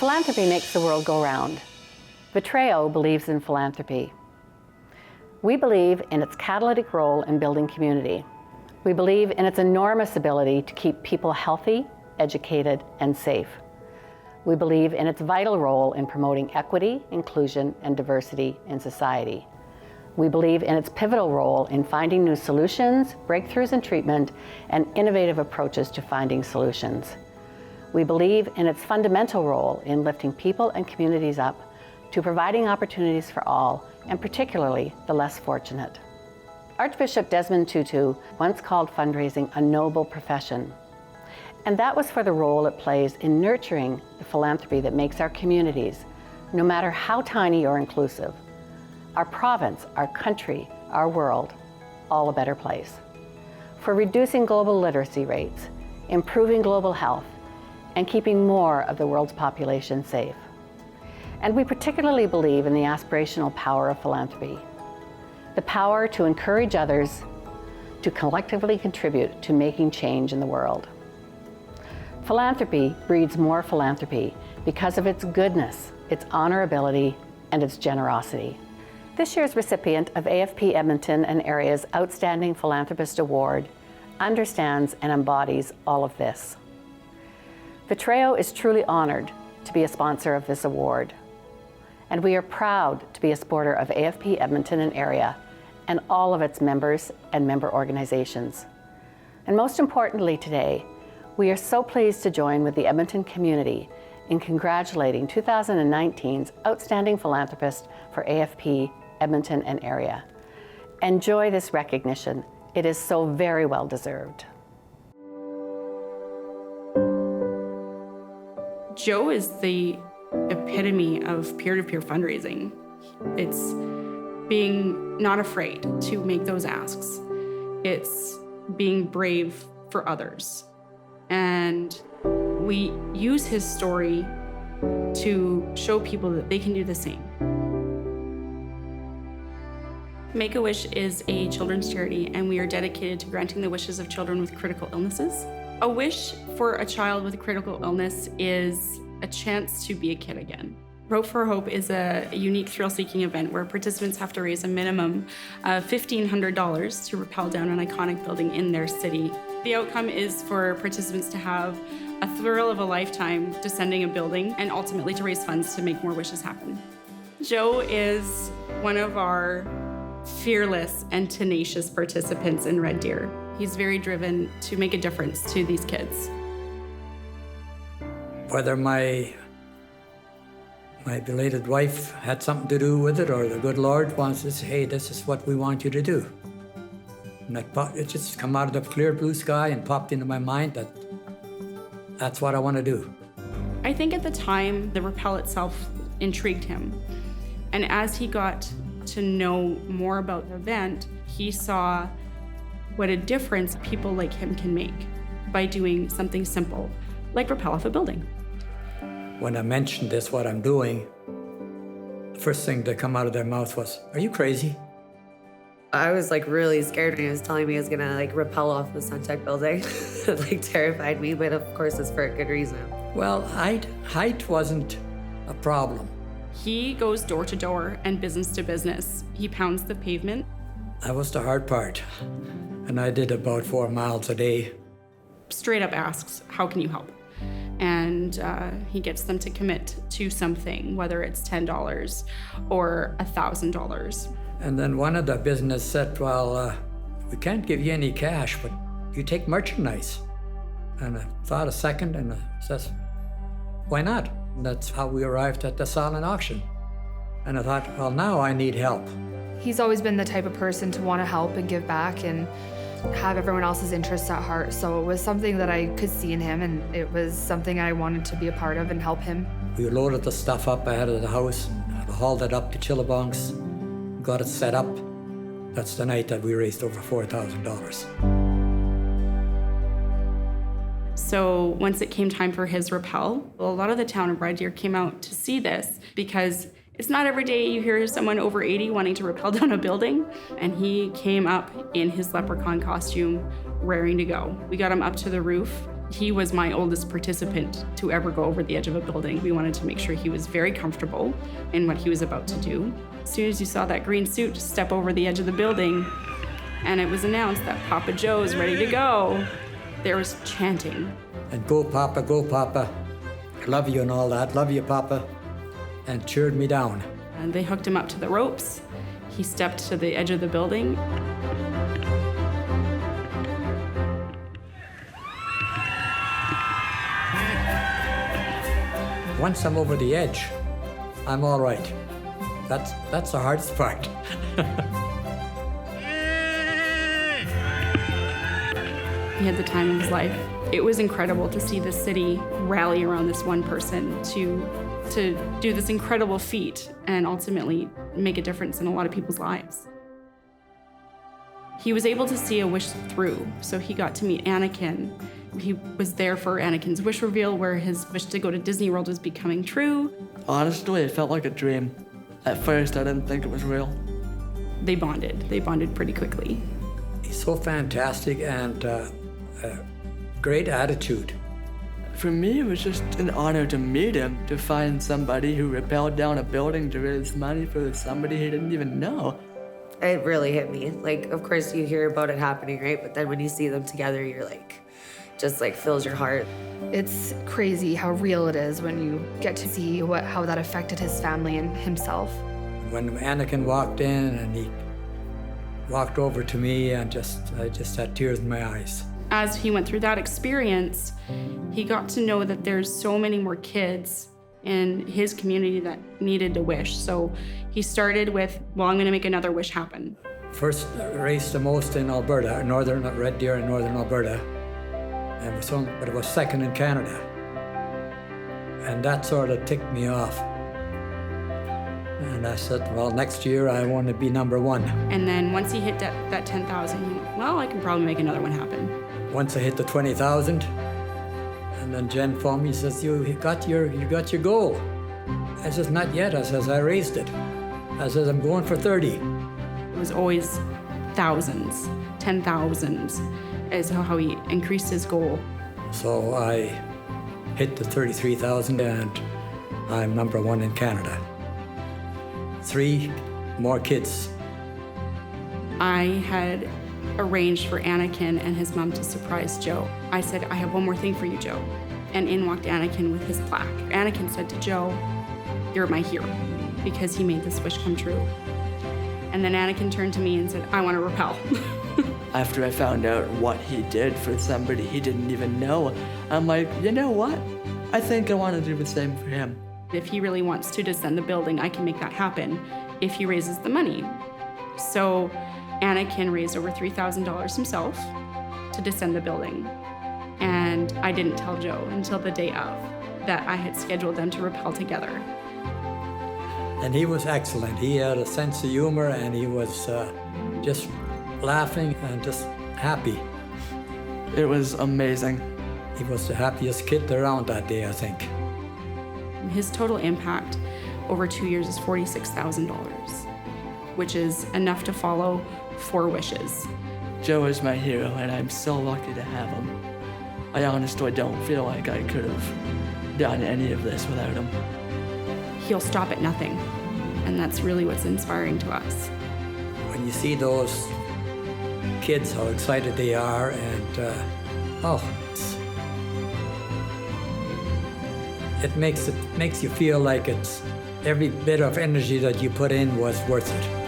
Philanthropy makes the world go round. Vitreo believes in philanthropy. We believe in its catalytic role in building community. We believe in its enormous ability to keep people healthy, educated, and safe. We believe in its vital role in promoting equity, inclusion, and diversity in society. We believe in its pivotal role in finding new solutions, breakthroughs in treatment, and innovative approaches to finding solutions. We believe in its fundamental role in lifting people and communities up to providing opportunities for all, and particularly the less fortunate. Archbishop Desmond Tutu once called fundraising a noble profession. And that was for the role it plays in nurturing the philanthropy that makes our communities, no matter how tiny or inclusive, our province, our country, our world, all a better place. For reducing global literacy rates, improving global health, and keeping more of the world's population safe. And we particularly believe in the aspirational power of philanthropy, the power to encourage others to collectively contribute to making change in the world. Philanthropy breeds more philanthropy because of its goodness, its honorability, and its generosity. This year's recipient of AFP Edmonton and Area's Outstanding Philanthropist Award understands and embodies all of this. Vitreo is truly honored to be a sponsor of this award, and we are proud to be a supporter of AFP Edmonton and Area and all of its members and member organizations. And most importantly today, we are so pleased to join with the Edmonton community in congratulating 2019's Outstanding Philanthropist for AFP Edmonton and Area. Enjoy this recognition. It is so very well deserved. Joe is the epitome of peer-to-peer fundraising. It's being not afraid to make those asks. It's being brave for others. And we use his story to show people that they can do the same. Make-A-Wish is a children's charity, and we are dedicated to granting the wishes of children with critical illnesses. A wish for a child with a critical illness is a chance to be a kid again. Rope for Hope is a unique thrill-seeking event where participants have to raise a minimum of $1,500 to rappel down an iconic building in their city. The outcome is for participants to have a thrill of a lifetime descending a building and ultimately to raise funds to make more wishes happen. Joe is one of our fearless and tenacious participants in Red Deer. He's very driven to make a difference to these kids. Whether my belated wife had something to do with it or the good Lord wants to say, hey, this is what we want you to do. And it just come out of the clear blue sky and popped into my mind that that's what I want to do. I think at the time, the rappel itself intrigued him. And as he got to know more about the event, he saw what a difference people like him can make by doing something simple, like rappel off a building. When I mentioned this, what I'm doing, the first thing to come out of their mouth was, are you crazy? I was really scared when he was telling me he was gonna rappel off the Stantec Building. It terrified me, but of course it's for a good reason. Well, height wasn't a problem. He goes door to door and business to business. He pounds the pavement. That was the hard part. And I did about 4 miles a day. Straight up asks, how can you help? And he gets them to commit to something, whether it's $10 or $1,000. And then one of the business said, well, we can't give you any cash, but you take merchandise. And I thought a second and I says, why not? And that's how we arrived at the silent auction. And I thought, well, now I need help. He's always been the type of person to want to help and give back and have everyone else's interests at heart. So it was something that I could see in him, and it was something I wanted to be a part of and help him. We loaded the stuff up ahead of the house and hauled it up to Chillabongs, got it set up. That's the night that we raised over $4,000. So once it came time for his rappel, a lot of the town of Red Deer came out to see this because it's not every day you hear someone over 80 wanting to rappel down a building. And he came up in his leprechaun costume, raring to go. We got him up to the roof He was my oldest participant to ever go over the edge of a building. We wanted to make sure he was very comfortable in what he was about to do. As soon as you saw that green suit step over the edge of the building and it was announced that Papa Joe's ready to go, there was chanting. And go, Papa, love you and all that, love you, Papa, and cheered me down. And they hooked him up to the ropes. He stepped to the edge of the building. Once I'm over the edge, I'm all right. That's the hardest part. He had the time of his life. It was incredible to see the city rally around this one person to do this incredible feat and ultimately make a difference in a lot of people's lives. He was able to see a wish through, so he got to meet Anakin. He was there for Anakin's wish reveal, where his wish to go to Disney World was becoming true. Honestly, it felt like a dream. At first, I didn't think it was real. They bonded. They bonded pretty quickly. He's so fantastic and great attitude. For me, it was just an honor to meet him, to find somebody who rappelled down a building to raise money for somebody he didn't even know. It really hit me. Like, of course, you hear about it happening, right? But then when you see them together, you're like, just like fills your heart. It's crazy how real it is when you get to see how that affected his family and himself. When Anakin walked in and he walked over to me and I just had tears in my eyes. As he went through that experience, he got to know that there's so many more kids in his community that needed a wish. So he started with, well, I'm gonna make another wish happen. First raced the most in Alberta, Red Deer in Northern Alberta, but it was second in Canada. And that sort of ticked me off. And I said, well, next year I want to be number one. And then once he hit that 10,000, he went, well, I can probably make another one happen. Once I hit the 20,000, and then Jen phoned me, says, you got your goal. I says, not yet. I says, I raised it. I says, I'm going for 30. It was always thousands, 10,000s is how he increased his goal. So I hit the 33,000 and I'm number one in Canada. 3 more kids. I had arranged for Anakin and his mom to surprise Joe. I said, I have one more thing for you, Joe. And in walked Anakin with his plaque. Anakin said to Joe, you're my hero, because he made this wish come true. And then Anakin turned to me and said, I want to rappel. After I found out what he did for somebody he didn't even know, I'm like, you know what? I think I want to do the same for him. If he really wants to descend the building, I can make that happen if he raises the money. So Anakin raised over $3,000 himself to descend the building. And I didn't tell Joe until the day of that I had scheduled them to rappel together. And he was excellent. He had a sense of humor and he was just laughing and just happy. It was amazing. He was the happiest kid around that day, I think. His total impact over 2 years is $46,000, which is enough to follow 4 wishes. Joe is my hero, and I'm so lucky to have him. I honestly don't feel like I could have done any of this without him. He'll stop at nothing, and that's really what's inspiring to us. When you see those kids, how excited they are, and it makes you feel like it's every bit of energy that you put in was worth it.